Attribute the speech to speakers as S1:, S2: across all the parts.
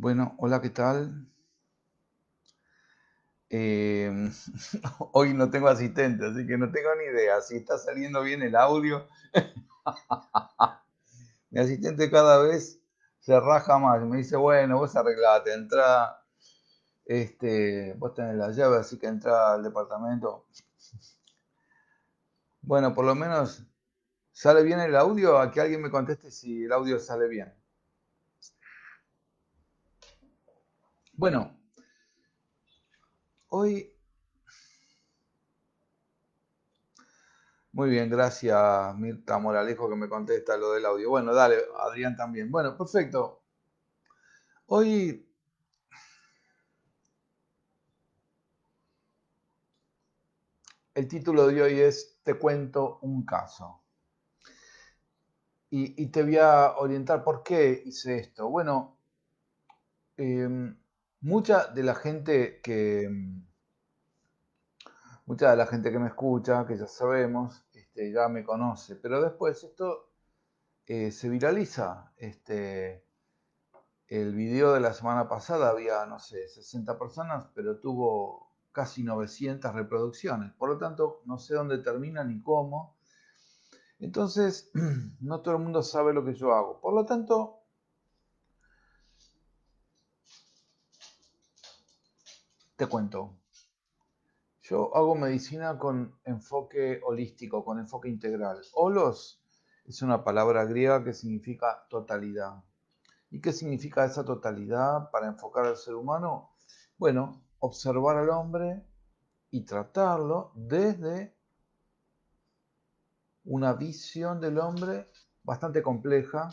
S1: Bueno, hola, ¿qué tal? Em, Hoy no tengo asistente, así que no tengo ni idea si está saliendo bien el audio. Mi asistente cada vez se raja más y me dice, bueno, vos arreglate, entra, vos tenés la llave, así que entra al departamento. Bueno, por lo menos sale bien el audio, a que alguien me conteste si el audio sale bien. Bueno, hoy, muy bien, gracias Mirta Moralejo que me contesta lo del audio. Bueno, dale, Adrián también. Bueno, perfecto. Hoy el título de hoy es Te cuento un caso. Y te voy a orientar por qué hice esto. Bueno, eh, mucha de la gente que mucha de la gente que me escucha, que ya sabemos, ya me conoce, pero después esto se viraliza. El video de la semana pasada había, no sé, 60 personas, pero tuvo casi 900 reproducciones. Por lo tanto, no sé dónde termina ni cómo. Entonces, no todo el mundo sabe lo que yo hago. Por lo tanto, te cuento. Yo hago medicina con enfoque holístico, con enfoque integral. Holos es una palabra griega que significa totalidad. ¿Y qué significa esa totalidad para enfocar al ser humano? Bueno, observar al hombre y tratarlo desde una visión del hombre bastante compleja,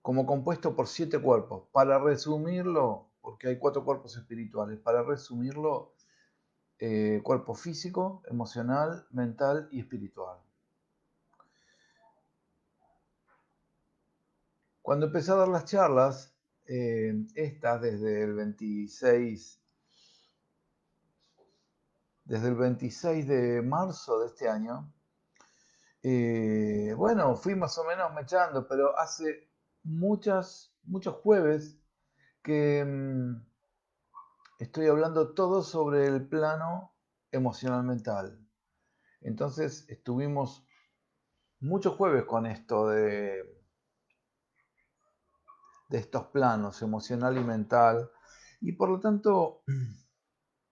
S1: como compuesto por 7 cuerpos. Para resumirlo, porque hay 4 cuerpos espirituales, para resumirlo, cuerpo físico, emocional, mental y espiritual. Cuando empecé a dar las charlas, estas desde el 26 de marzo de este año, bueno, fui más o menos mechando, pero hace muchos jueves que estoy hablando todo sobre el plano emocional mental. Entonces estuvimos muchos jueves con esto de estos planos emocional y mental, y por lo tanto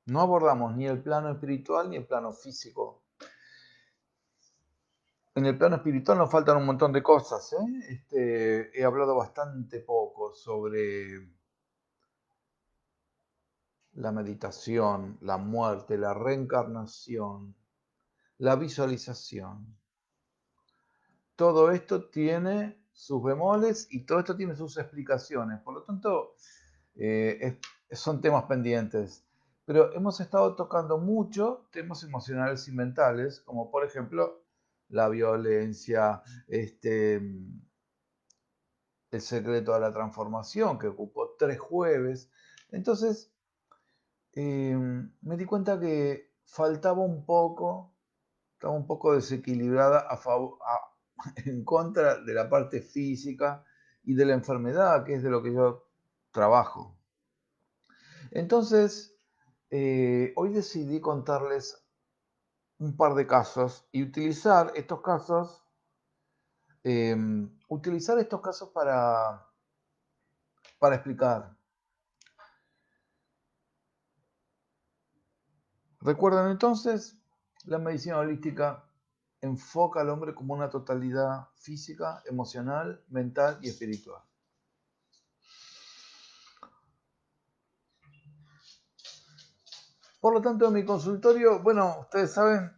S1: no abordamos ni el plano espiritual ni el plano físico. En el plano espiritual nos faltan un montón de cosas, ¿eh? He hablado bastante poco sobre la meditación, la muerte, la reencarnación, la visualización. Todo esto tiene sus bemoles y todo esto tiene sus explicaciones. Por lo tanto, son temas pendientes. Pero hemos estado tocando mucho temas emocionales y mentales, como por ejemplo la violencia, el secreto de la transformación, que ocupó 3 jueves. Entonces, me di cuenta que faltaba un poco, estaba un poco desequilibrada en contra de la parte física y de la enfermedad, que es de lo que yo trabajo. Entonces, hoy decidí contarles un par de casos y utilizar estos casos para explicar. Recuerden entonces, la medicina holística enfoca al hombre como una totalidad física, emocional, mental y espiritual. Por lo tanto, en mi consultorio, bueno, ustedes saben,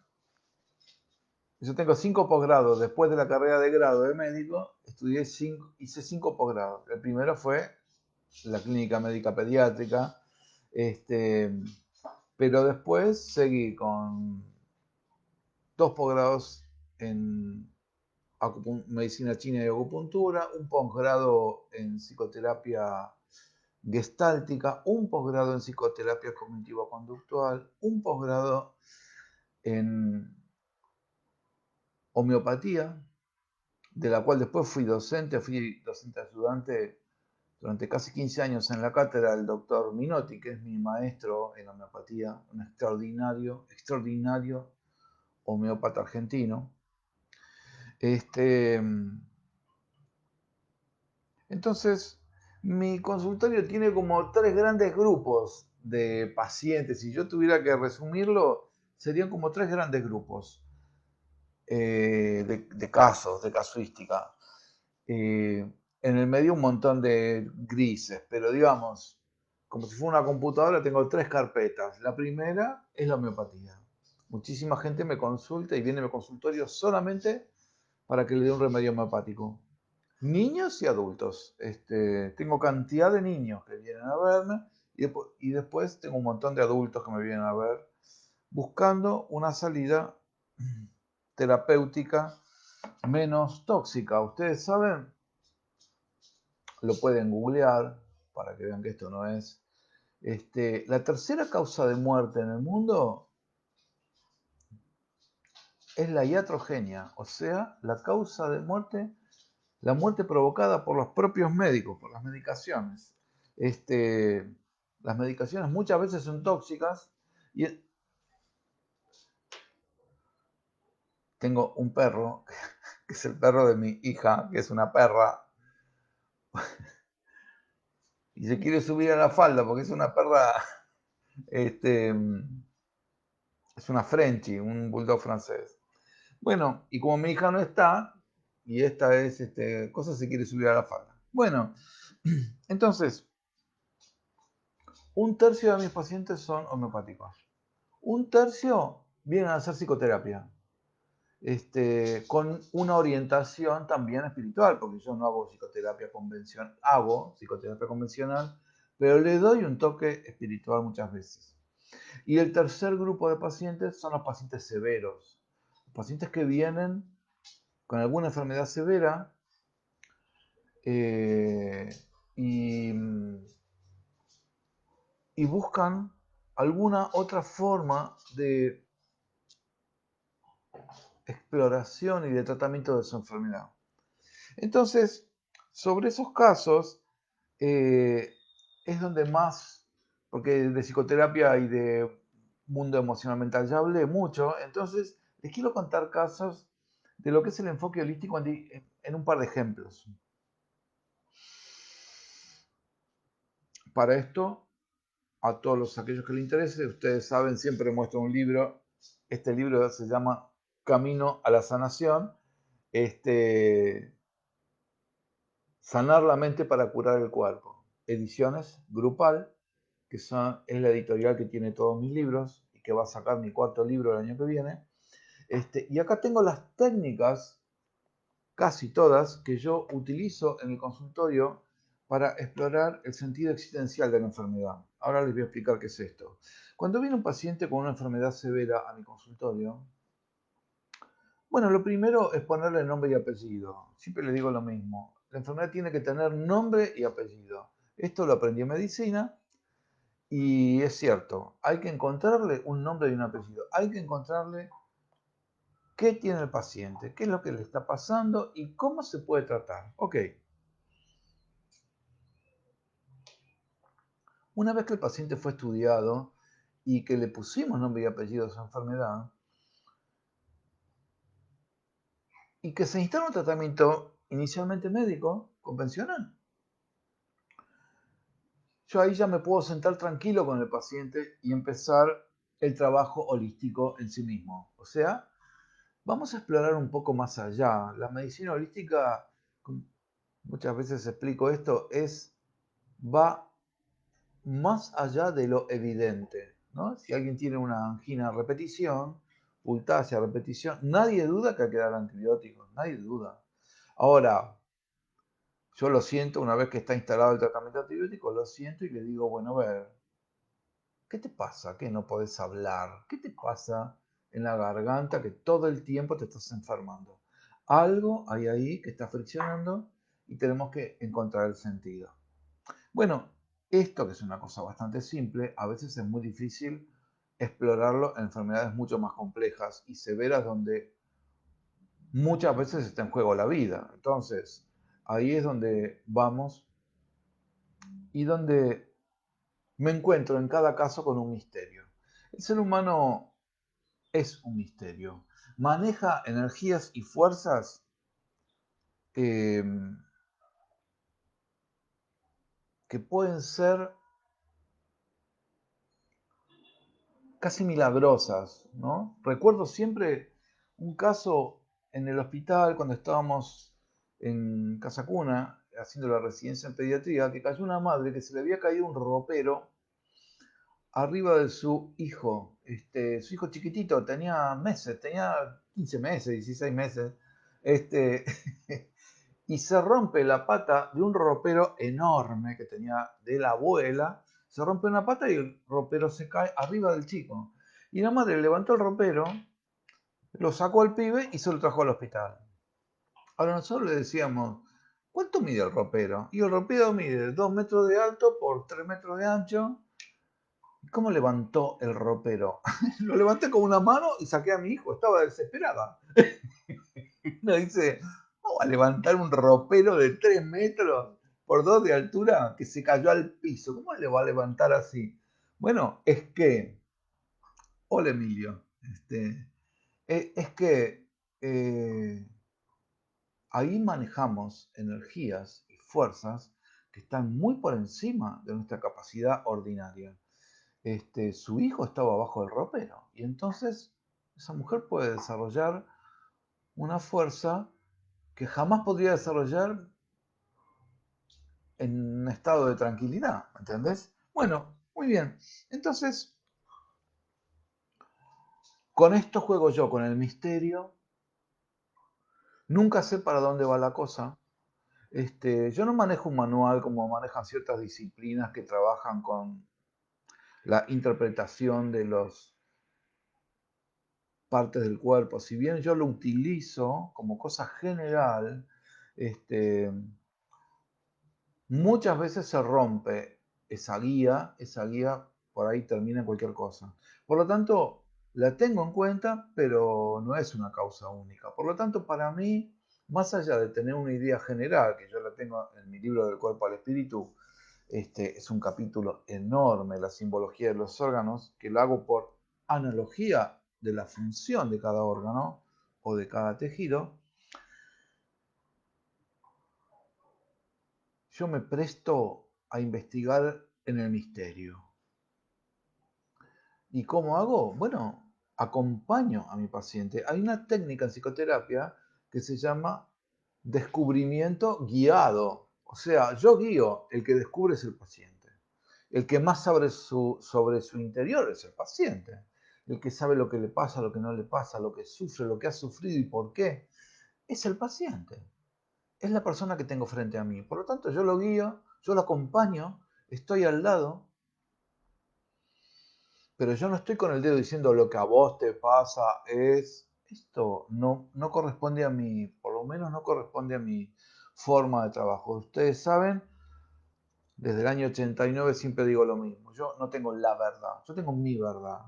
S1: yo tengo 5 posgrados. Después de la carrera de grado de médico, hice 5 posgrados. El primero fue la clínica médica pediátrica, este, pero después seguí con 2 posgrados en medicina china y acupuntura, un posgrado en psicoterapia gestáltica, un posgrado en psicoterapia cognitivo-conductual, un posgrado en homeopatía, de la cual después fui docente ayudante durante casi 15 años en la cátedra del doctor Minotti, que es mi maestro en homeopatía, un extraordinario homeópata argentino. Entonces, mi consultorio tiene como 3 grandes grupos de pacientes. Si yo tuviera que resumirlo, serían como 3 grandes grupos de casos, de casuística. En el medio un montón de grises, pero digamos, como si fuera una computadora, tengo 3 carpetas. La primera es la homeopatía. Muchísima gente me consulta y viene a mi consultorio solamente para que le dé un remedio homeopático. Niños y adultos. Tengo cantidad de niños que vienen a verme y después tengo un montón de adultos que me vienen a ver buscando una salida terapéutica menos tóxica. Ustedes saben, lo pueden googlear para que vean que esto no es. La tercera causa de muerte en el mundo es la iatrogenia, o sea, la causa de muerte, la muerte provocada por los propios médicos, por las medicaciones. Las medicaciones muchas veces son tóxicas y tengo un perro, que es el perro de mi hija, que es una perra, y se quiere subir a la falda porque es una perra, este, es una Frenchie, un bulldog francés. Bueno, y como mi hija no está, y esta es cosa, se quiere subir a la falda. Bueno, entonces, un tercio de mis pacientes son homeopáticos. Un tercio vienen a hacer psicoterapia, con una orientación también espiritual, porque yo no hago psicoterapia convencional, hago psicoterapia convencional, pero le doy un toque espiritual muchas veces. Y el tercer grupo de pacientes son los pacientes severos, los pacientes que vienen con alguna enfermedad severa eh, y, y buscan alguna otra forma de exploración y de tratamiento de su enfermedad. Entonces, sobre esos casos es donde más, porque de psicoterapia y de mundo emocional mental ya hablé mucho, entonces les quiero contar casos de lo que es el enfoque holístico en un par de ejemplos. Para esto, a todos aquellos que les interese, ustedes saben, siempre muestro un libro. Este libro se llama Camino a la Sanación. Sanar la mente para curar el cuerpo. Ediciones Grupal, que es la editorial que tiene todos mis libros y que va a sacar mi 4.º libro el año que viene. Y acá tengo las técnicas, casi todas, que yo utilizo en el consultorio para explorar el sentido existencial de la enfermedad. Ahora les voy a explicar qué es esto. Cuando viene un paciente con una enfermedad severa a mi consultorio, bueno, lo primero es ponerle nombre y apellido. Siempre le digo lo mismo. La enfermedad tiene que tener nombre y apellido. Esto lo aprendí en medicina y es cierto. Hay que encontrarle un nombre y un apellido. Hay que encontrarle qué tiene el paciente, qué es lo que le está pasando y cómo se puede tratar. Ok. Una vez que el paciente fue estudiado y que le pusimos nombre y apellido a su enfermedad y que se instala un tratamiento inicialmente médico, convencional, yo ahí ya me puedo sentar tranquilo con el paciente y empezar el trabajo holístico en sí mismo. O sea, vamos a explorar un poco más allá. La medicina holística, muchas veces explico esto, va más allá de lo evidente, ¿no? Si alguien tiene una angina a repetición, pultasia a repetición, nadie duda que hay que dar antibióticos, nadie duda. Ahora, yo lo siento, una vez que está instalado el tratamiento antibiótico, lo siento y le digo, bueno, a ver, ¿qué te pasa que no podés hablar? ¿Qué te pasa en la garganta que todo el tiempo te estás enfermando? Algo hay ahí que está friccionando y tenemos que encontrar el sentido. Bueno, esto que es una cosa bastante simple, a veces es muy difícil explorarlo en enfermedades mucho más complejas y severas donde muchas veces está en juego la vida. Entonces, ahí es donde vamos y donde me encuentro en cada caso con un misterio. El ser humano es un misterio. Maneja energías y fuerzas eh, que pueden ser casi milagrosas, ¿no? Recuerdo siempre un caso en el hospital cuando estábamos en Casa Cuna haciendo la residencia en pediatría, que cayó una madre que se le había caído un ropero arriba de su hijo. Su hijo chiquitito tenía meses, tenía 15 meses, 16 meses. Este, y se rompe la pata de un ropero enorme que tenía de la abuela. Se rompe una pata y el ropero se cae arriba del chico. Y la madre levantó el ropero, lo sacó al pibe y se lo trajo al hospital. Ahora nosotros le decíamos, ¿cuánto mide el ropero? Y el ropero mide 2 metros de alto por 3 metros de ancho. ¿Cómo levantó el ropero? Lo levanté con una mano y saqué a mi hijo, estaba desesperada. Uno dice, ¿cómo va a levantar un ropero de 3 metros por 2 de altura que se cayó al piso? ¿Cómo le va a levantar así? Bueno, es que, hola Emilio, es que ahí manejamos energías y fuerzas que están muy por encima de nuestra capacidad ordinaria. Su hijo estaba abajo del ropero y entonces esa mujer puede desarrollar una fuerza que jamás podría desarrollar en un estado de tranquilidad, ¿me entendés? Bueno, muy bien. Entonces, con esto juego yo, con el misterio. Nunca sé para dónde va la cosa. Yo no manejo un manual como manejan ciertas disciplinas que trabajan con la interpretación de las partes del cuerpo. Si bien yo lo utilizo como cosa general, este, muchas veces se rompe esa guía por ahí termina en cualquier cosa. Por lo tanto, la tengo en cuenta, pero no es una causa única. Por lo tanto, para mí, más allá de tener una idea general, que yo la tengo en mi libro del cuerpo al espíritu, es un capítulo enorme, la simbología de los órganos, que lo hago por analogía de la función de cada órgano o de cada tejido. Yo me presto a investigar en el misterio. ¿Y cómo hago? Bueno, acompaño a mi paciente. Hay una técnica en psicoterapia que se llama descubrimiento guiado. O sea, yo guío, el que descubre es el paciente. El que más sabe sobre su interior es el paciente. El que sabe lo que le pasa, lo que no le pasa, lo que sufre, lo que ha sufrido y por qué, es el paciente. Es la persona que tengo frente a mí. Por lo tanto, yo lo guío, yo lo acompaño, estoy al lado, pero yo no estoy con el dedo diciendo lo que a vos te pasa es esto, no corresponde a mí, por lo menos no corresponde a mi forma de trabajo. Ustedes saben, desde el año 89 siempre digo lo mismo, yo no tengo la verdad, yo tengo mi verdad.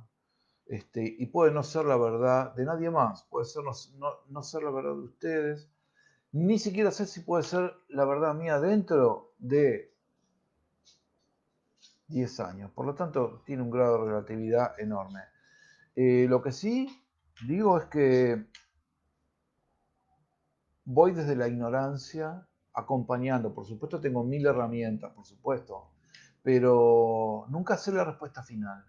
S1: Y puede no ser la verdad de nadie más, puede ser no ser la verdad de ustedes, ni siquiera sé si puede ser la verdad mía dentro de 10 años. Por lo tanto, tiene un grado de relatividad enorme. Lo que sí digo es que voy desde la ignorancia acompañando. Por supuesto, tengo 1000 herramientas, por supuesto, pero nunca sé la respuesta final.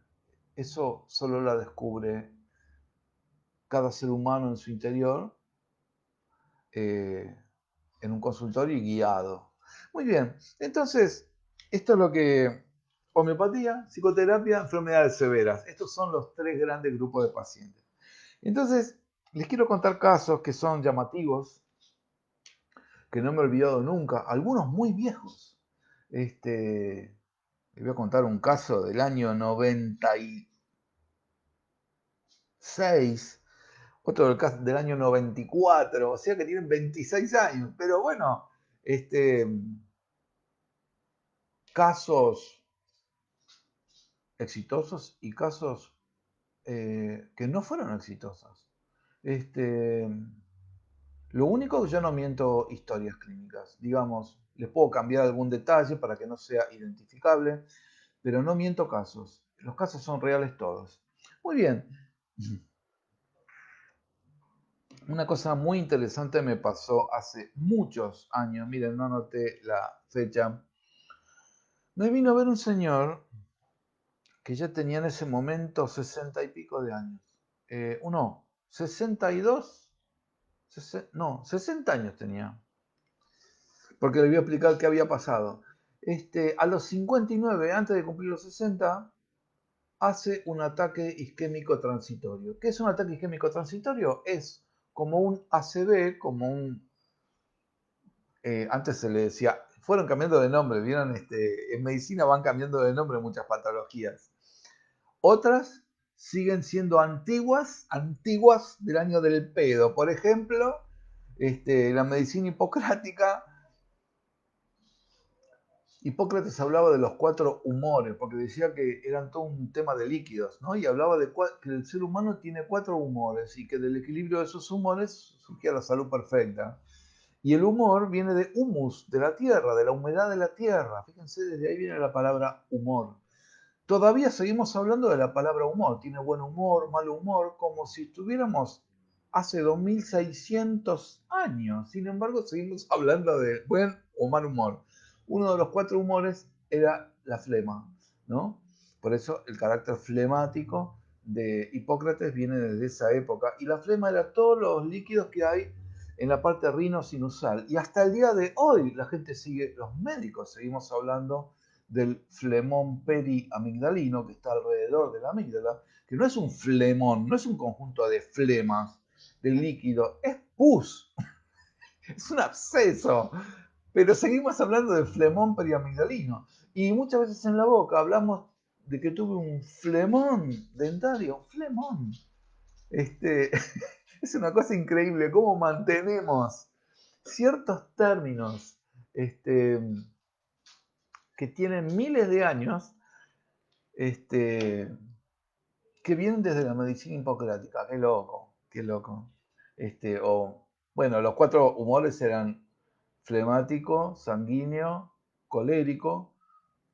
S1: Eso solo la descubre cada ser humano en su interior, eh, en un consultorio y guiado. Muy bien, entonces, esto es lo que... Homeopatía, psicoterapia, enfermedades severas. Estos son los 3 grandes grupos de pacientes. Entonces, les quiero contar casos que son llamativos, que no me he olvidado nunca, algunos muy viejos. Les voy a contar un caso del año 96, otro del año 94, o sea que tienen 26 años, pero bueno, casos exitosos y casos que no fueron exitosos. Este, Lo único que yo no miento historias clínicas. Digamos, les puedo cambiar algún detalle para que no sea identificable, pero no miento casos. Los casos son reales todos. Muy bien. Una cosa muy interesante me pasó hace muchos años. Miren, no anoté la fecha. Me vino a ver un señor que ya tenía en ese momento 60 y pico de años. No, 62, no, 60 años tenía. Porque le voy a explicar qué había pasado. A los 59, antes de cumplir los 60, hace un ataque isquémico transitorio. ¿Qué es un ataque isquémico transitorio? Es como un ACV, como un... antes se le decía, fueron cambiando de nombre, ¿vieron? En medicina van cambiando de nombre muchas patologías. Otras siguen siendo antiguas, antiguas del año del pedo. Por ejemplo, la medicina hipocrática. Hipócrates hablaba de los 4 humores, porque decía que eran todo un tema de líquidos, ¿no? Y hablaba de que el ser humano tiene 4 humores y que del equilibrio de esos humores surgía la salud perfecta. Y el humor viene de humus, de la tierra, de la humedad de la tierra. Fíjense, desde ahí viene la palabra humor. Todavía seguimos hablando de la palabra humor. Tiene buen humor, mal humor, como si estuviéramos hace 2600 años. Sin embargo, seguimos hablando de buen o mal humor. Uno de los 4 humores era la flema, ¿no? Por eso el carácter flemático de Hipócrates viene desde esa época. Y la flema era todos los líquidos que hay en la parte rinosinusal. Y hasta el día de hoy la gente sigue, los médicos seguimos hablando del flemón periamigdalino que está alrededor de la amígdala, que no es un flemón, no es un conjunto de flemas, de líquido, es pus, es un absceso. Pero seguimos hablando de flemón periamigdalino. Y muchas veces en la boca hablamos de que tuve un flemón dentario, un flemón. Es una cosa increíble cómo mantenemos ciertos términos que tienen miles de años, que vienen desde la medicina hipocrática. Qué loco, qué loco. Bueno, los 4 humores eran flemático, sanguíneo, colérico.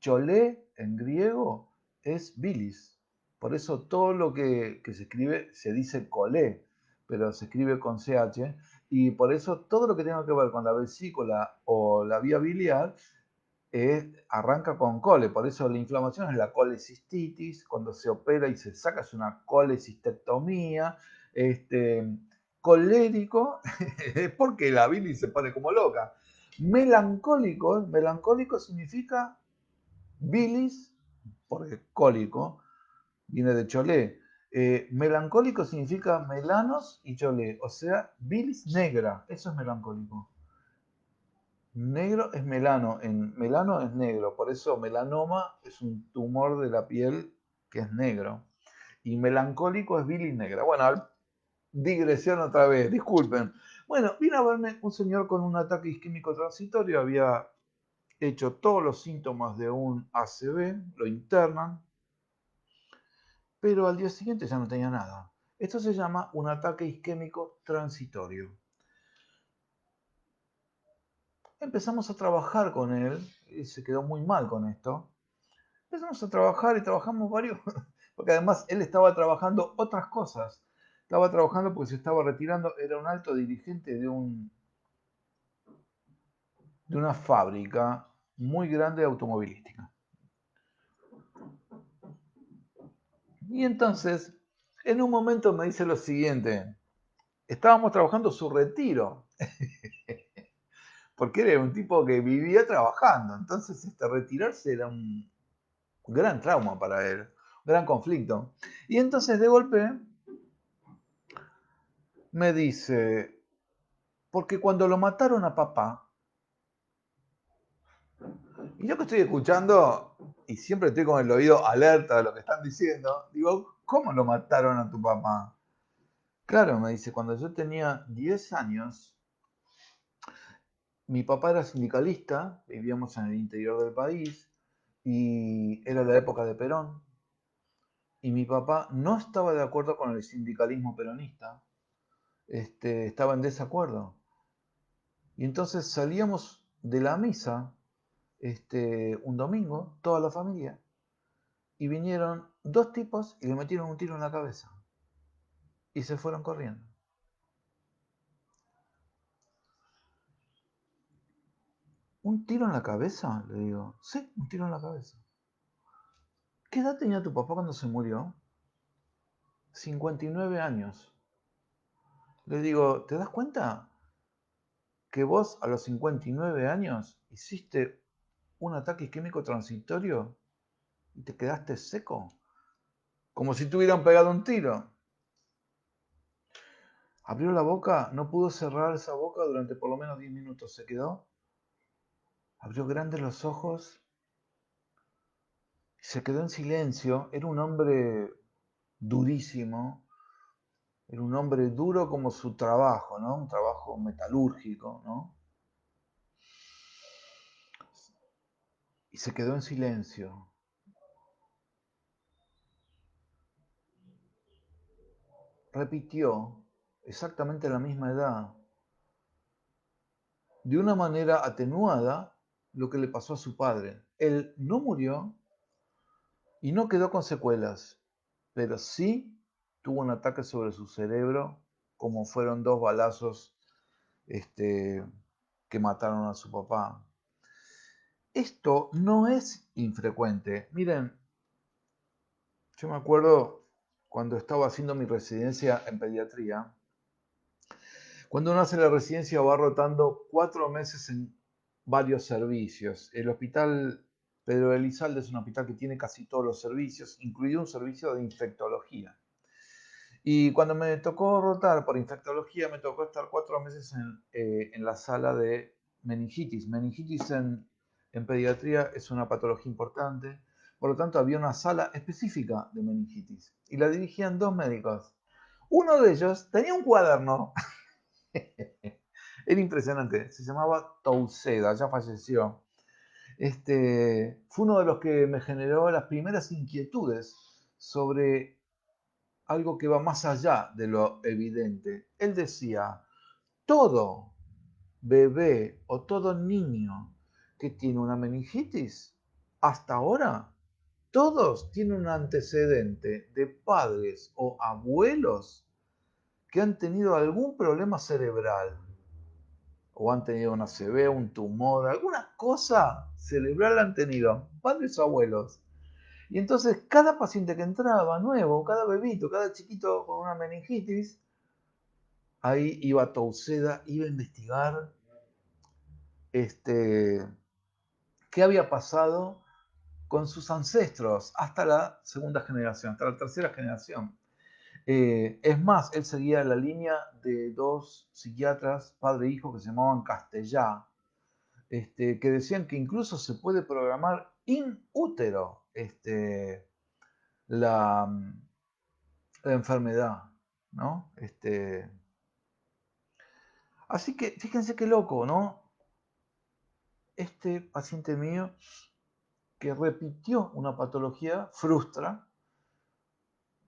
S1: Cholé en griego es bilis. Por eso todo lo que se escribe se dice colé, pero se escribe con CH. Y por eso todo lo que tenga que ver con la vesícula o la vía biliar arranca con cole, por eso la inflamación es la colecistitis, cuando se opera y se saca es una colecistectomía. Colérico es porque la bilis se pone como loca. Melancólico significa bilis, porque cólico viene de cholé. Melancólico significa melanos y cholé, o sea, bilis negra, eso es melancólico. Negro es melano es negro, por eso melanoma es un tumor de la piel que es negro. Y melancólico es bilis negra. Bueno, digresión otra vez, disculpen. Bueno, vino a verme un señor con un ataque isquémico transitorio, había hecho todos los síntomas de un ACV, lo internan, pero al día siguiente ya no tenía nada. Esto se llama un ataque isquémico transitorio. Empezamos a trabajar con él, y se quedó muy mal con esto. Empezamos a trabajar y trabajamos varios, porque además él estaba trabajando otras cosas. Estaba trabajando porque se estaba retirando, era un alto dirigente de una fábrica muy grande automovilística. Y entonces, en un momento me dice lo siguiente, estábamos trabajando su retiro, porque era un tipo que vivía trabajando, entonces retirarse era un gran trauma para él, un gran conflicto. Y entonces de golpe me dice, porque cuando lo mataron a papá, y yo que estoy escuchando, y siempre estoy con el oído alerta de lo que están diciendo, digo, ¿cómo lo mataron a tu papá? Claro, me dice, cuando yo tenía 10 años, mi papá era sindicalista, vivíamos en el interior del país, y era la época de Perón, y mi papá no estaba de acuerdo con el sindicalismo peronista, estaba en desacuerdo. Y entonces salíamos de la misa un domingo, toda la familia, y vinieron dos tipos y le metieron un tiro en la cabeza. Y se fueron corriendo. ¿Un tiro en la cabeza? Le digo. Sí, un tiro en la cabeza. ¿Qué edad tenía tu papá cuando se murió? 59 años. Le digo, ¿te das cuenta que vos a los 59 años hiciste un ataque isquémico transitorio y te quedaste seco? Como si te hubieran pegado un tiro. Abrió la boca, no pudo cerrar esa boca durante por lo menos 10 minutos. Se quedó, abrió grandes los ojos, se quedó en silencio. Era un hombre durísimo, era un hombre duro como su trabajo, ¿no? Un trabajo metalúrgico, ¿no? Y se quedó en silencio. Repitió exactamente la misma edad, de una manera atenuada, lo que le pasó a su padre. Él no murió y no quedó con secuelas, pero sí tuvo un ataque sobre su cerebro, como fueron dos balazos que mataron a su papá. Esto no es infrecuente. Miren, yo me acuerdo cuando estaba haciendo mi residencia en pediatría, cuando uno hace la residencia va rotando 4 meses en varios servicios. El hospital Pedro de Elizalde es un hospital que tiene casi todos los servicios, incluido un servicio de infectología. Y cuando me tocó rotar por infectología, me tocó estar 4 meses en la sala de meningitis. Meningitis en pediatría es una patología importante, por lo tanto había una sala específica de meningitis y la dirigían dos médicos. Uno de ellos tenía un cuaderno, era impresionante, se llamaba Touceda, ya falleció. Fue uno de los que me generó las primeras inquietudes sobre algo que va más allá de lo evidente. Él decía, todo bebé o todo niño que tiene una meningitis, hasta ahora, todos tienen un antecedente de padres o abuelos que han tenido algún problema cerebral o han tenido una ACV, un tumor, alguna cosa cerebral han tenido, padres o abuelos. Y entonces cada paciente que entraba nuevo, cada bebito, cada chiquito con una meningitis, ahí iba Touceda, iba a investigar qué había pasado con sus ancestros hasta la segunda generación, hasta la tercera generación. Es más, él seguía la línea de dos psiquiatras, padre e hijo, que se llamaban Castellá, que decían que incluso se puede programar in útero la, la enfermedad, ¿no? Así que fíjense qué loco, ¿no? Este paciente mío que repitió una patología frustra,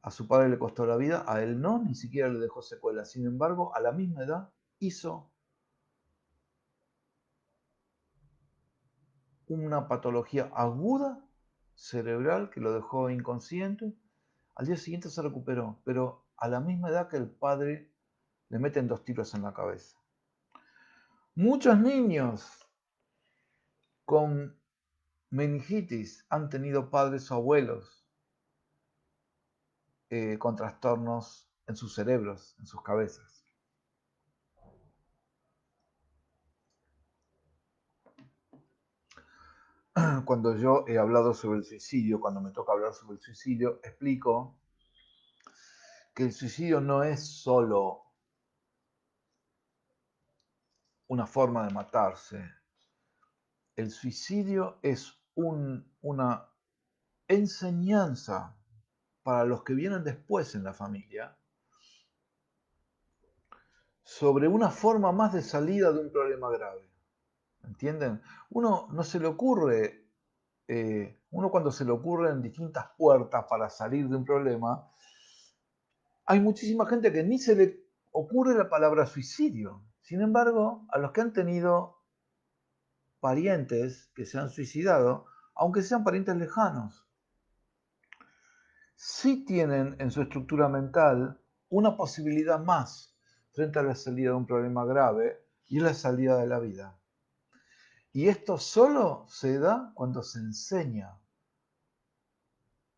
S1: a su padre le costó la vida, a él no, ni siquiera le dejó secuelas. Sin embargo, a la misma edad hizo una patología aguda cerebral que lo dejó inconsciente. Al día siguiente se recuperó, pero a la misma edad que el padre le meten 2 tiros en la cabeza. Muchos niños con meningitis han tenido padres o abuelos con trastornos en sus cerebros, en sus cabezas. Cuando yo he hablado sobre el suicidio, cuando me toca hablar sobre el suicidio, explico que el suicidio no es solo una forma de matarse. El suicidio es una enseñanza para los que vienen después en la familia sobre una forma más de salida de un problema grave. ¿Entienden? Uno no se le ocurre, uno cuando se le ocurren distintas puertas para salir de un problema, hay muchísima gente que ni se le ocurre la palabra suicidio. Sin embargo, a los que han tenido parientes que se han suicidado, aunque sean parientes lejanos, sí tienen en su estructura mental una posibilidad más frente a la salida de un problema grave y es la salida de la vida. Y esto solo se da cuando se enseña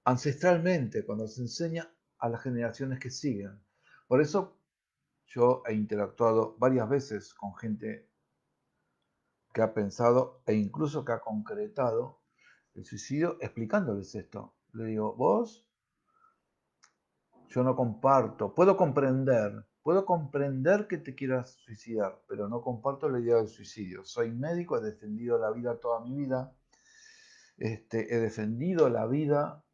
S1: ancestralmente, cuando se enseña a las generaciones que siguen. Por eso yo he interactuado varias veces con gente que ha pensado e incluso que ha concretado el suicidio explicándoles esto. Le digo, vos, yo no comparto, puedo comprender que te quieras suicidar, pero no comparto la idea del suicidio. Soy médico, he defendido la vida toda mi vida, he defendido la vida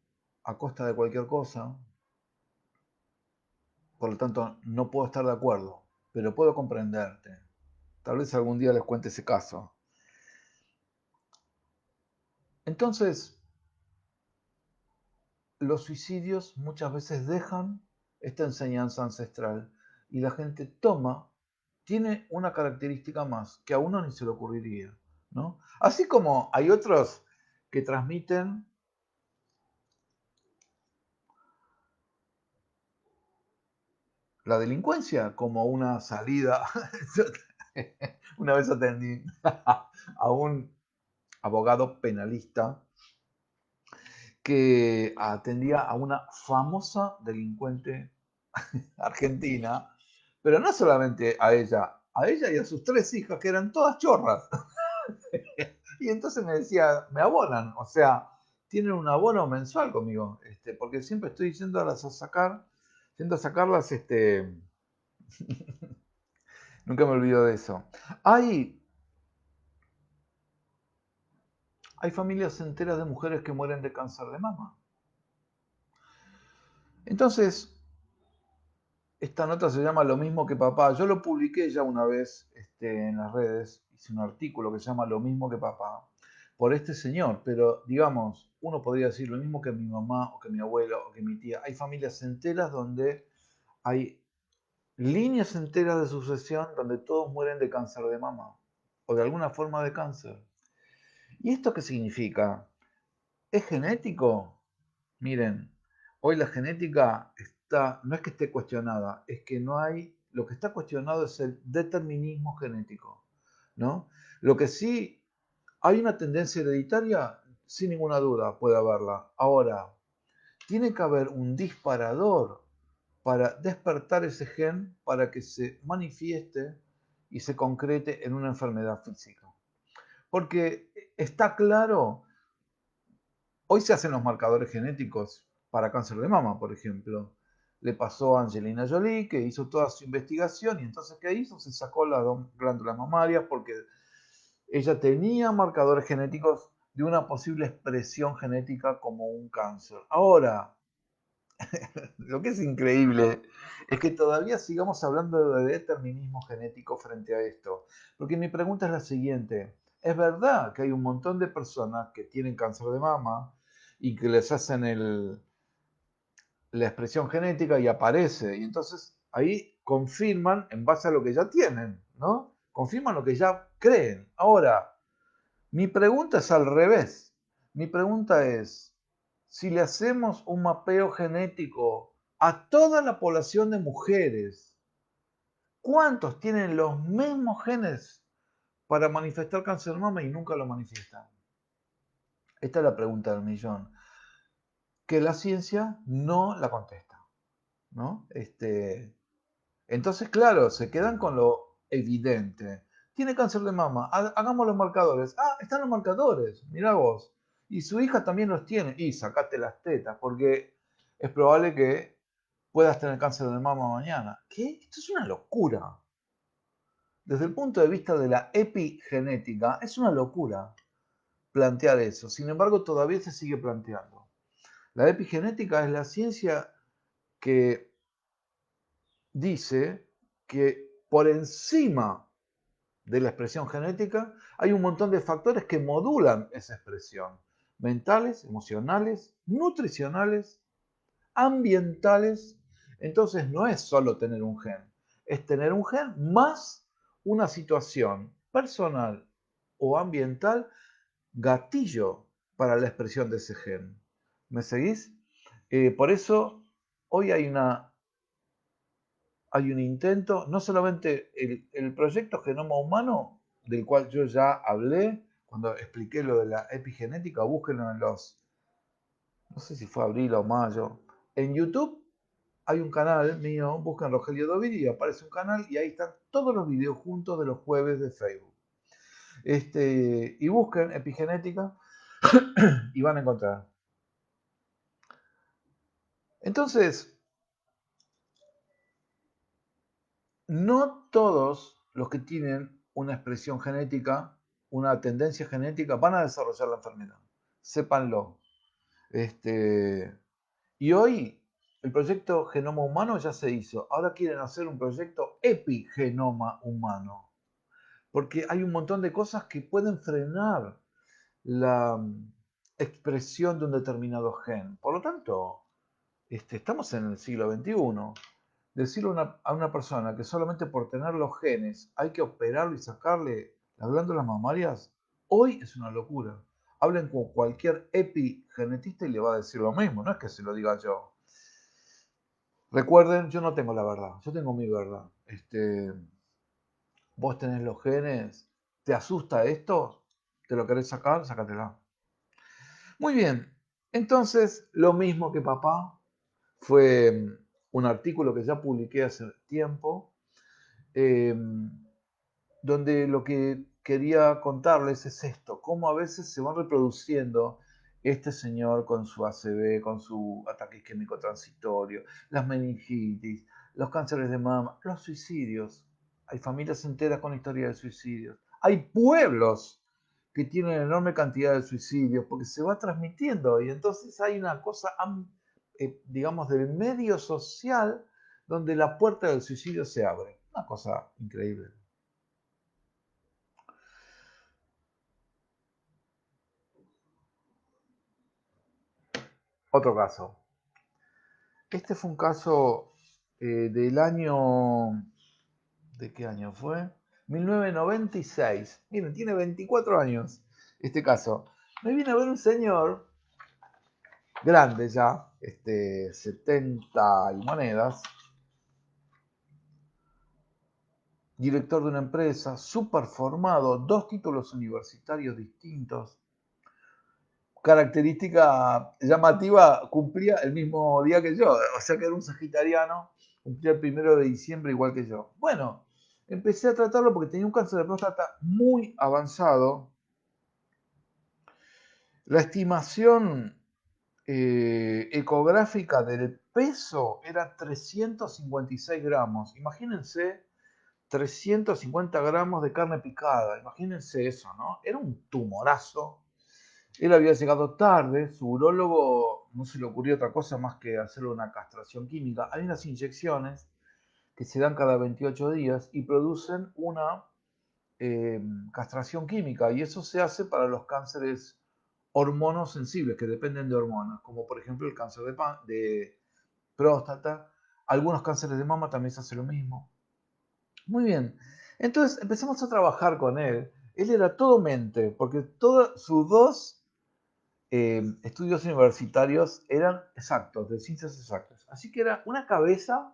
S1: a costa de cualquier cosa, por lo tanto no puedo estar de acuerdo, pero puedo comprenderte. Tal vez algún día les cuente ese caso. Entonces, los suicidios muchas veces dejan esta enseñanza ancestral y la gente tiene una característica más que a uno ni se le ocurriría, ¿no? Así como hay otros que transmiten la delincuencia como una salida. Una vez atendí a un abogado penalista que atendía a una famosa delincuente argentina, pero no solamente a ella y a sus 3 hijas, que eran todas chorras. Y entonces me decía, me abonan, o sea, tienen un abono mensual conmigo, porque siempre estoy yéndolas a sacar, yendo a sacarlas, nunca me olvido de eso. Hay, hay familias enteras de mujeres que mueren de cáncer de mama. Entonces, esta nota se llama Lo mismo que papá. Yo lo publiqué ya una vez en las redes. Hice un artículo que se llama Lo mismo que papá por este señor. Pero digamos, uno podría decir lo mismo que mi mamá o que mi abuela o que mi tía. Hay familias enteras donde hay líneas enteras de sucesión donde todos mueren de cáncer de mama o de alguna forma de cáncer. ¿Y esto qué significa? ¿Es genético? Miren, hoy la genética no es que esté cuestionada, es que no hay, lo que está cuestionado es el determinismo genético, ¿no? Lo que sí, hay una tendencia hereditaria, sin ninguna duda puede haberla. Ahora, tiene que haber un disparador para despertar ese gen para que se manifieste y se concrete en una enfermedad física. Porque está claro. Hoy se hacen los marcadores genéticos para cáncer de mama, por ejemplo. Le pasó a Angelina Jolie, que hizo toda su investigación, y entonces, ¿qué hizo? Se sacó las glándulas mamarias porque ella tenía marcadores genéticos de una posible expresión genética como un cáncer. Ahora, lo que es increíble es que todavía sigamos hablando de determinismo genético frente a esto. Porque mi pregunta es la siguiente. ¿Es verdad que hay un montón de personas que tienen cáncer de mama y que les hacen la expresión genética y aparece? Y entonces ahí confirman en base a lo que ya tienen, ¿no? Confirman lo que ya creen. Ahora, mi pregunta es al revés. Mi pregunta es, si le hacemos un mapeo genético a toda la población de mujeres, ¿cuántos tienen los mismos genes para manifestar cáncer de mama y nunca lo manifiestan? Esta es la pregunta del millón, que la ciencia no la contesta, ¿no? Entonces, claro, se quedan con lo evidente. Tiene cáncer de mama, hagamos los marcadores. Ah, están los marcadores, mirá vos. Y su hija también los tiene. Y sacate las tetas, porque es probable que puedas tener cáncer de mama mañana. ¿Qué? Esto es una locura. Desde el punto de vista de la epigenética, es una locura plantear eso. Sin embargo, todavía se sigue planteando. La epigenética es la ciencia que dice que por encima de la expresión genética hay un montón de factores que modulan esa expresión. Mentales, emocionales, nutricionales, ambientales. Entonces no es solo tener un gen, es tener un gen más una situación personal o ambiental gatillo para la expresión de ese gen. ¿Me seguís? Por eso hoy hay un intento, no solamente el proyecto Genoma Humano, del cual yo ya hablé cuando expliqué lo de la epigenética, búsquenlo en no sé si fue abril o mayo. En YouTube hay un canal mío, buscan Rogelio Dovidi y aparece un canal y ahí están todos los videos juntos de los jueves de Facebook. Y busquen epigenética y van a encontrar. Entonces, no todos los que tienen una expresión genética, una tendencia genética, van a desarrollar la enfermedad. Sépanlo. Y hoy el proyecto Genoma Humano ya se hizo. Ahora quieren hacer un proyecto Epigenoma Humano. Porque hay un montón de cosas que pueden frenar la expresión de un determinado gen. Por lo tanto, estamos en el siglo XXI. Decirle a una persona que solamente por tener los genes hay que operarlo y sacarle las glándulas mamarias, hoy es una locura. Hablen con cualquier epigenetista y le va a decir lo mismo, no es que se lo diga yo. Recuerden, yo no tengo la verdad, yo tengo mi verdad. Vos tenés los genes, ¿te asusta esto? ¿Te lo querés sacar? Sácatela. Muy bien, entonces lo mismo que papá fue un artículo que ya publiqué hace tiempo, eh, donde lo que quería contarles es esto, cómo a veces se van reproduciendo este señor con su ACV, con su ataque isquémico transitorio, las meningitis, los cánceres de mama, los suicidios. Hay familias enteras con historia de suicidios. Hay pueblos que tienen enorme cantidad de suicidios porque se va transmitiendo y entonces hay una cosa, digamos, del medio social donde la puerta del suicidio se abre. Una cosa increíble. Otro caso. Este fue un caso del año... ¿De qué año fue? 1996. Miren, tiene 24 años este caso. Me viene a ver un señor grande ya, 70 y monedas, director de una empresa, súper formado, 2 títulos universitarios distintos. Característica llamativa, cumplía el mismo día que yo, o sea que era un sagitariano, cumplía el 1 de diciembre igual que yo. Bueno, empecé a tratarlo porque tenía un cáncer de próstata muy avanzado. La estimación ecográfica del peso era 356 gramos. Imagínense 350 gramos de carne picada, imagínense eso, ¿no? Era un tumorazo. Él había llegado tarde, su urólogo no se le ocurrió otra cosa más que hacerle una castración química. Hay unas inyecciones que se dan cada 28 días y producen una castración química y eso se hace para los cánceres hormonosensibles que dependen de hormonas, como por ejemplo el cáncer de próstata. Algunos cánceres de mama también se hace lo mismo. Muy bien. Entonces empezamos a trabajar con él. Él era todo mente, porque todos sus dos estudios universitarios eran exactos, de ciencias exactas. Así que era una cabeza,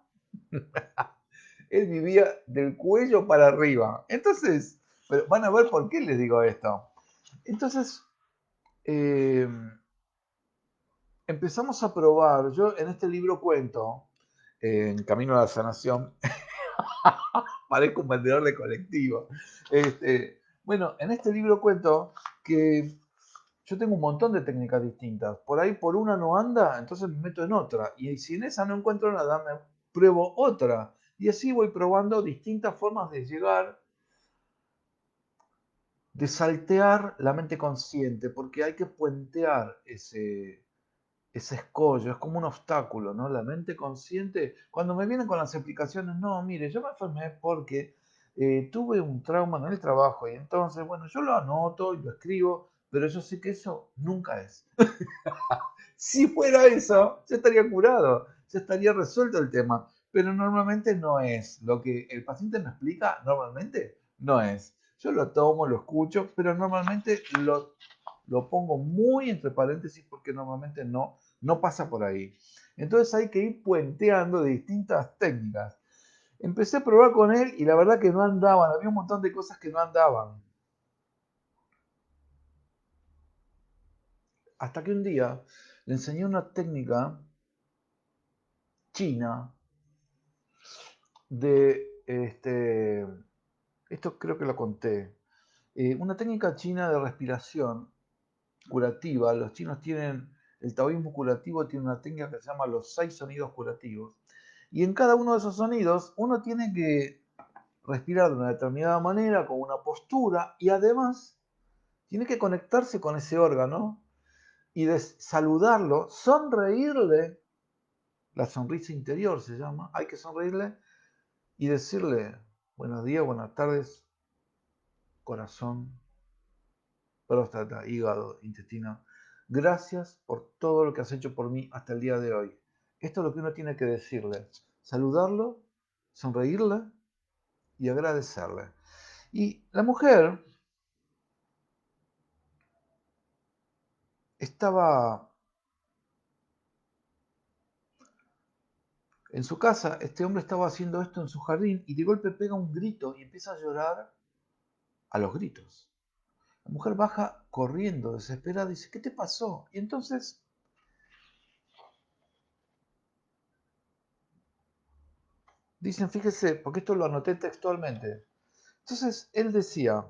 S1: él vivía del cuello para arriba. Entonces, pero van a ver por qué les digo esto. Entonces, eh, empezamos a probar, yo en este libro cuento, en Camino a la Sanación, parezco un vendedor de colectivo. Bueno, en este libro cuento que yo tengo un montón de técnicas distintas. Por ahí por una no anda, entonces me meto en otra. Y si en esa no encuentro nada, me pruebo otra. Y así voy probando distintas formas de llegar, de saltear la mente consciente, porque hay que puentear ese escollo, es como un obstáculo, ¿no? La mente consciente, cuando me vienen con las explicaciones, no, mire, yo me enfermé porque tuve un trauma en el trabajo y entonces, bueno, yo lo anoto y lo escribo, pero yo sé que eso nunca es. Si fuera eso, ya estaría curado, ya estaría resuelto el tema, pero normalmente no es. Lo que el paciente me explica, normalmente no es. Yo lo tomo, lo escucho, pero normalmente lo pongo muy entre paréntesis porque normalmente no pasa por ahí. Entonces hay que ir puenteando de distintas técnicas. Empecé a probar con él y la verdad que no andaban, había un montón de cosas que no andaban. Hasta que un día le enseñé una técnica china de, esto creo que lo conté, una técnica china de respiración curativa. Los chinos tienen, el taoísmo curativo tiene una técnica que se llama los 6 sonidos curativos. Y en cada uno de esos sonidos uno tiene que respirar de una determinada manera, con una postura, y además tiene que conectarse con ese órgano y de saludarlo, sonreírle, la sonrisa interior se llama, hay que sonreírle y decirle buenos días, buenas tardes, corazón, próstata, hígado, intestino. Gracias por todo lo que has hecho por mí hasta el día de hoy. Esto es lo que uno tiene que decirle. Saludarlo, sonreírle y agradecerle. Y la mujer estaba en su casa, este hombre estaba haciendo esto en su jardín y de golpe pega un grito y empieza a llorar a los gritos. La mujer baja corriendo, desesperada, y dice, ¿qué te pasó? Y entonces dicen, fíjese, porque esto lo anoté textualmente. Entonces él decía,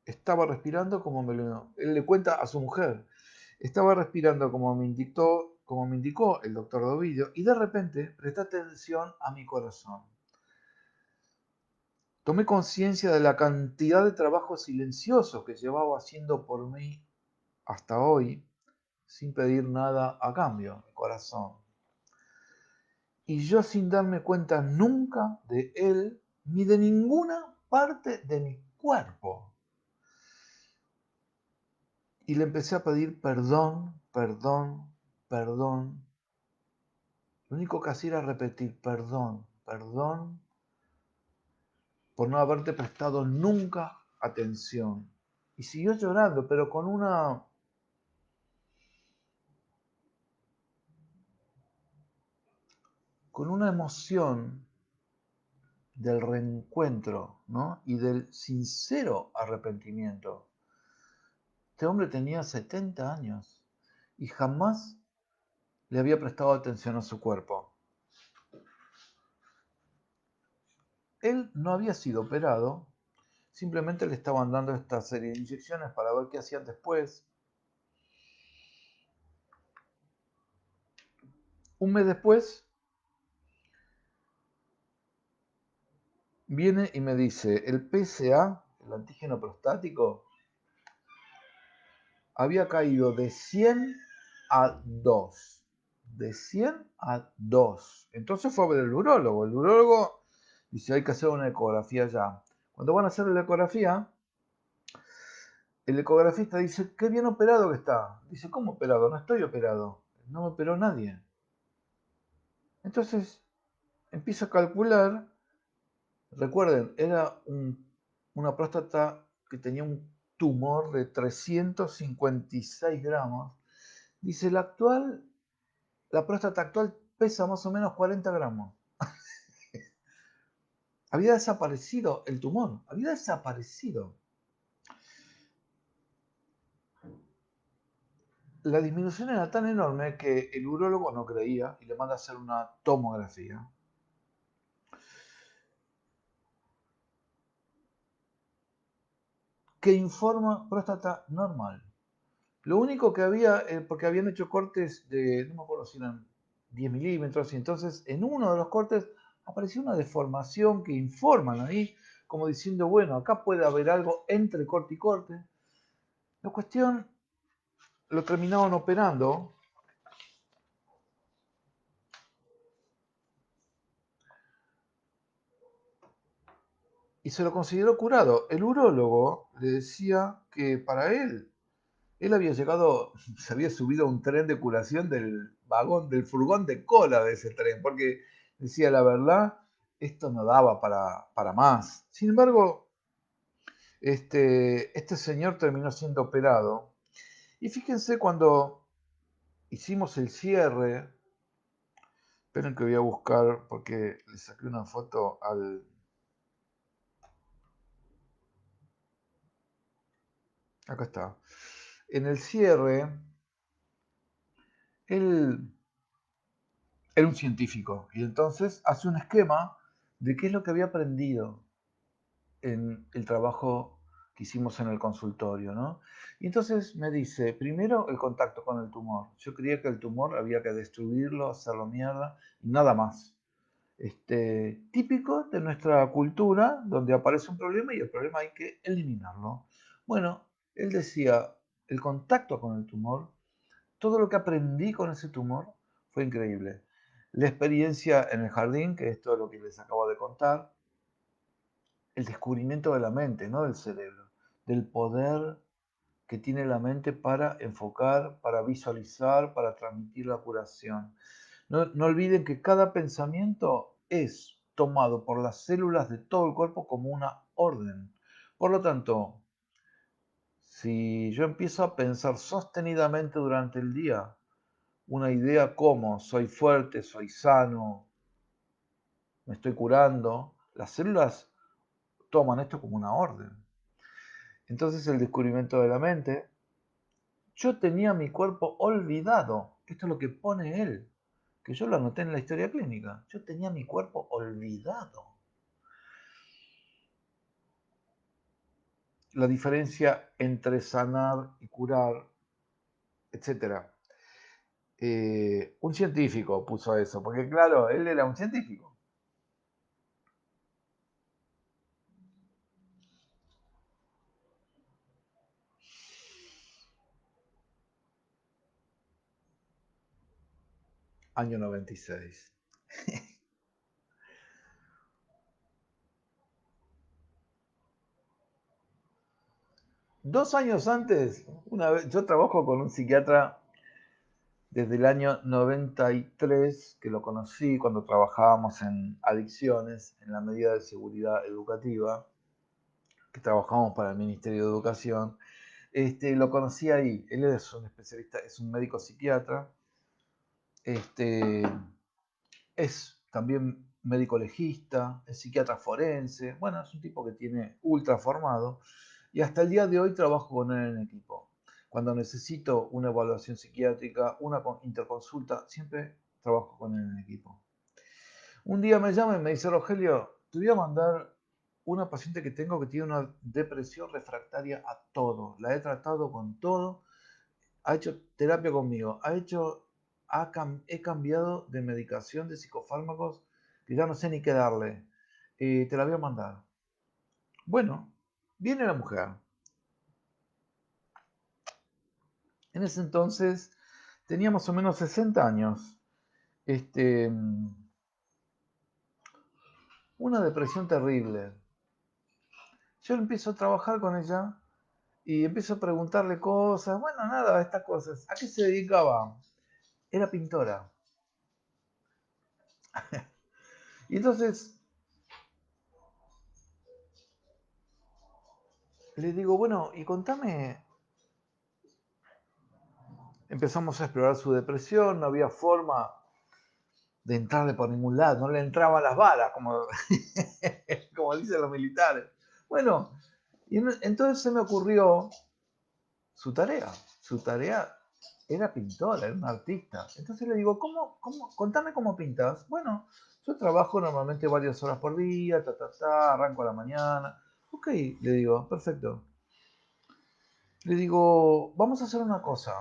S1: estaba respirando como me lo... Él le cuenta a su mujer, estaba respirando como me indicó el doctor Dovidio, y de repente presté atención a mi corazón. Tomé conciencia de la cantidad de trabajo silencioso que llevaba haciendo por mí hasta hoy, sin pedir nada a cambio, mi corazón. Y yo sin darme cuenta nunca de él ni de ninguna parte de mi cuerpo. Y le empecé a pedir perdón, perdón, perdón. Lo único que hacía era repetir perdón, perdón, por no haberte prestado nunca atención. Y siguió llorando, pero con una emoción del reencuentro, ¿no? Y del sincero arrepentimiento. Este hombre tenía 70 años y jamás le había prestado atención a su cuerpo. Él no había sido operado, simplemente le estaban dando esta serie de inyecciones para ver qué hacían después. Un mes después, viene y me dice, el PSA, el antígeno prostático, había caído de 100 a 2. De 100 a 2. Entonces fue a ver el urólogo. El urólogo dice, hay que hacer una ecografía ya. Cuando van a hacer la ecografía, el ecografista dice, qué bien operado que está. Dice, ¿cómo operado? No estoy operado. No me operó nadie. Entonces empiezo a calcular. Recuerden, era una próstata que tenía un tumor de 356 gramos. Dice, la próstata actual pesa más o menos 40 gramos. Había desaparecido el tumor, había desaparecido. La disminución era tan enorme que el urólogo no creía y le manda a hacer una tomografía. Que informa próstata normal. Lo único que había, porque habían hecho cortes de, no me acuerdo si eran 10 milímetros, y entonces en uno de los cortes apareció una deformación que informan ahí, como diciendo, bueno, acá puede haber algo entre corte y corte. La cuestión lo terminaron operando y se lo consideró curado. El urólogo le decía que para él había llegado, se había subido a un tren de curación vagón, del furgón de cola de ese tren, porque decía la verdad, esto no daba para más. Sin embargo, este señor terminó siendo operado. Y fíjense cuando hicimos el cierre, esperen que voy a buscar porque le saqué una foto al... Acá está. En el cierre, él era un científico y entonces hace un esquema de qué es lo que había aprendido en el trabajo que hicimos en el consultorio, ¿no? Y entonces me dice, primero el contacto con el tumor. Yo creía que el tumor había que destruirlo, hacerlo mierda y nada más. Típico de nuestra cultura, donde aparece un problema y el problema hay que eliminarlo. Bueno, él decía, el contacto con el tumor, todo lo que aprendí con ese tumor fue increíble. La experiencia en el jardín, que es todo lo que les acabo de contar, el descubrimiento de la mente, no del cerebro, del poder que tiene la mente para enfocar, para visualizar, para transmitir la curación. No olviden que cada pensamiento es tomado por las células de todo el cuerpo como una orden. Por lo tanto, si yo empiezo a pensar sostenidamente durante el día una idea como soy fuerte, soy sano, me estoy curando, las células toman esto como una orden. Entonces el descubrimiento de la mente, yo tenía mi cuerpo olvidado, esto es lo que pone él, que yo lo anoté en la historia clínica, yo tenía mi cuerpo olvidado. La diferencia entre sanar y curar, etc. Un científico puso eso, porque claro, él era un científico. Año 96. 2 años antes, una vez, yo trabajo con un psiquiatra desde el año 93, que lo conocí cuando trabajábamos en adicciones, en la medida de seguridad educativa, que trabajamos para el Ministerio de Educación. Lo conocí ahí. Él es un especialista, es un médico psiquiatra. Este, es también médico legista, es psiquiatra forense. Bueno, es un tipo que tiene ultra formado. Y hasta el día de hoy trabajo con él en equipo. Cuando necesito una evaluación psiquiátrica, una interconsulta, siempre trabajo con él en equipo. Un día me llama y me dice, Rogelio, te voy a mandar una paciente que tengo que tiene una depresión refractaria a todo. La he tratado con todo, ha hecho terapia conmigo, he cambiado de medicación, de psicofármacos, que ya no sé ni qué darle. Te la voy a mandar. Bueno, viene la mujer. En ese entonces tenía más o menos 60 años. Este, una depresión terrible. Yo empiezo a trabajar con ella y empiezo a preguntarle cosas. Bueno, nada, estas cosas. ¿A qué se dedicaba? Era pintora. Y entonces le digo, bueno, y contame. Empezamos a explorar su depresión, no había forma de entrarle por ningún lado, no le entraban las balas, como, como dicen los militares. Bueno, y entonces se me ocurrió su tarea. Su tarea era pintora, era un artista. Entonces le digo, contame cómo pintas. Bueno, yo trabajo normalmente varias horas por día, arranco a la mañana. Ok, le digo, perfecto. Le digo, vamos a hacer una cosa.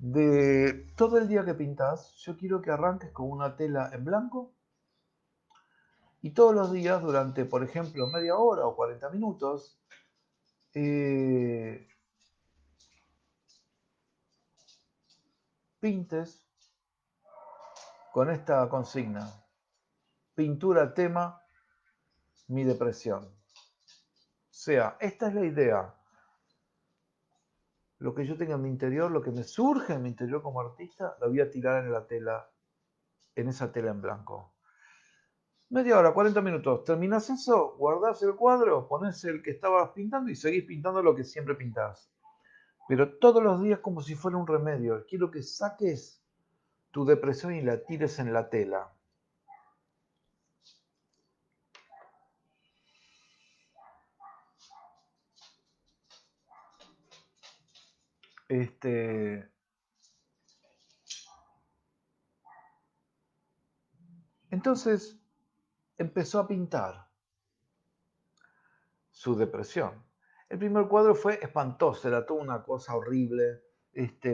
S1: De todo el día que pintas, yo quiero que arranques con una tela en blanco y todos los días durante, por ejemplo, media hora o 40 minutos, eh, pintes con esta consigna. Pintura tema mi depresión. O sea, esta es la idea. lo que yo tenga en mi interior, lo que me surge en mi interior como artista, lo voy a tirar en la tela, en esa tela en blanco. Media hora, 40 minutos. Terminás eso, guardás el cuadro, ponés el que estabas pintando y seguís pintando lo que siempre pintás. Pero todos los días como si fuera un remedio. Quiero que saques tu depresión y la tires en la tela. Entonces empezó a pintar su depresión. El primer cuadro fue espantoso, era toda una cosa horrible.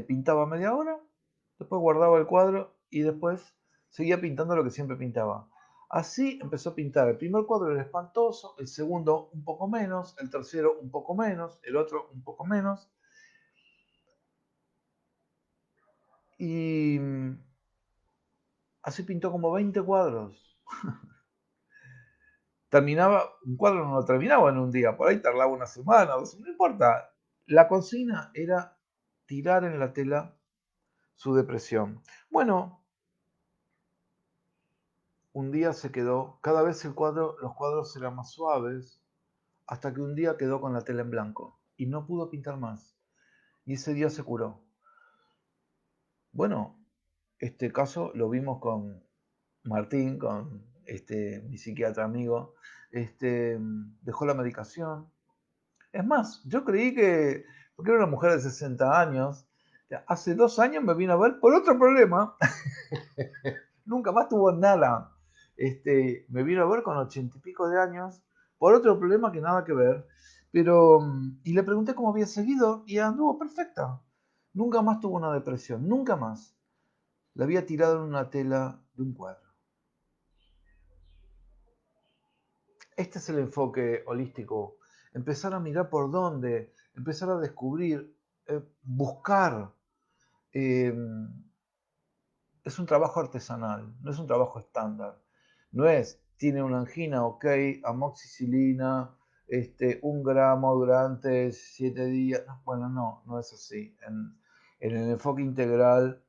S1: Pintaba media hora, después guardaba el cuadro y después seguía pintando lo que siempre pintaba. Así empezó a pintar. El primer cuadro era espantoso, el segundo un poco menos, el tercero un poco menos, el otro un poco menos. Y así pintó como 20 cuadros. Un cuadro no lo terminaba en un día, por ahí tardaba una semana, no importa. La consigna era tirar en la tela su depresión. Bueno, un día se quedó, cada vez los cuadros eran más suaves, hasta que un día quedó con la tela en blanco y no pudo pintar más. Y ese día se curó. Bueno, este caso lo vimos con Martín, con mi psiquiatra amigo. Dejó la medicación. Es más, yo creí que, porque era una mujer de 60 años, hace 2 años me vino a ver por otro problema. Nunca más tuvo nada. Me vino a ver con 80 y pico de años por otro problema que nada que ver. Pero, y le pregunté cómo había seguido y anduvo perfecta. Nunca más tuvo una depresión, nunca más. La había tirado en una tela de un cuadro. Este es el enfoque holístico. Empezar a mirar por dónde, empezar a descubrir, buscar. Eh, es un trabajo artesanal, no es un trabajo estándar. No es, tiene una angina, ok, amoxicilina, 1 gramo durante 7 días. No, bueno, no es así. En el enfoque integral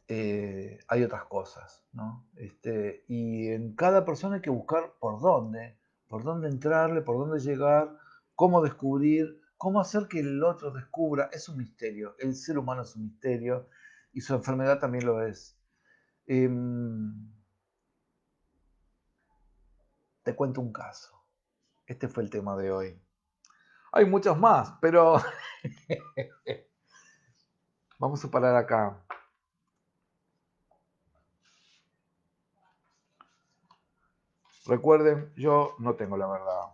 S1: hay otras cosas, ¿no? Y en cada persona hay que buscar por dónde entrarle, por dónde llegar, cómo descubrir, cómo hacer que el otro descubra. Es un misterio, el ser humano es un misterio y su enfermedad también lo es. Te cuento un caso. Este fue el tema de hoy. Hay muchos más, pero vamos a parar acá. Recuerden, yo no tengo la verdad.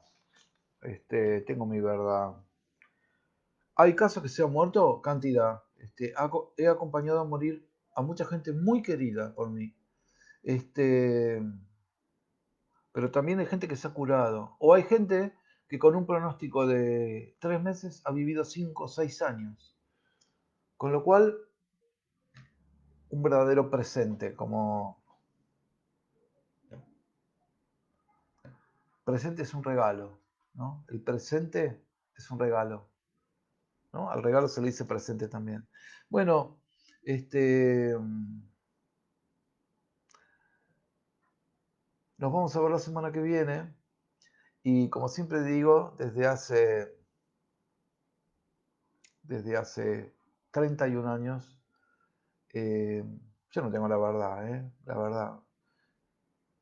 S1: Tengo mi verdad. Hay casos que se han muerto, cantidad. He acompañado a morir a mucha gente muy querida por mí. Este, pero también hay gente que se ha curado. O hay gente que con un pronóstico de 3 meses ha vivido 5 o 6 años. Con lo cual, un verdadero presente, como presente es un regalo, ¿no? El presente es un regalo, ¿no? Al regalo se le dice presente también. Bueno, nos vamos a ver la semana que viene y como siempre digo, desde hace 31 años, eh, yo no tengo la verdad, la verdad.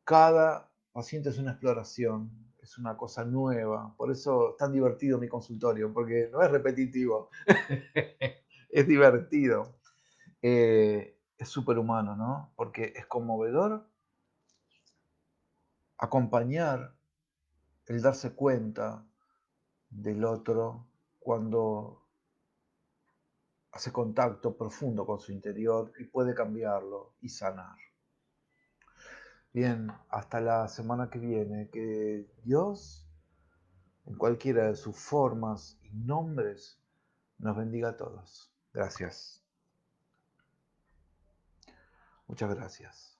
S1: Cada paciente es una exploración, es una cosa nueva, por eso es tan divertido mi consultorio, porque no es repetitivo, es divertido. Es superhumano, ¿no? Porque es conmovedor acompañar el darse cuenta del otro cuando hace contacto profundo con su interior y puede cambiarlo y sanar. Bien, hasta la semana que viene. Que Dios, en cualquiera de sus formas y nombres, nos bendiga a todos. Gracias. Muchas gracias.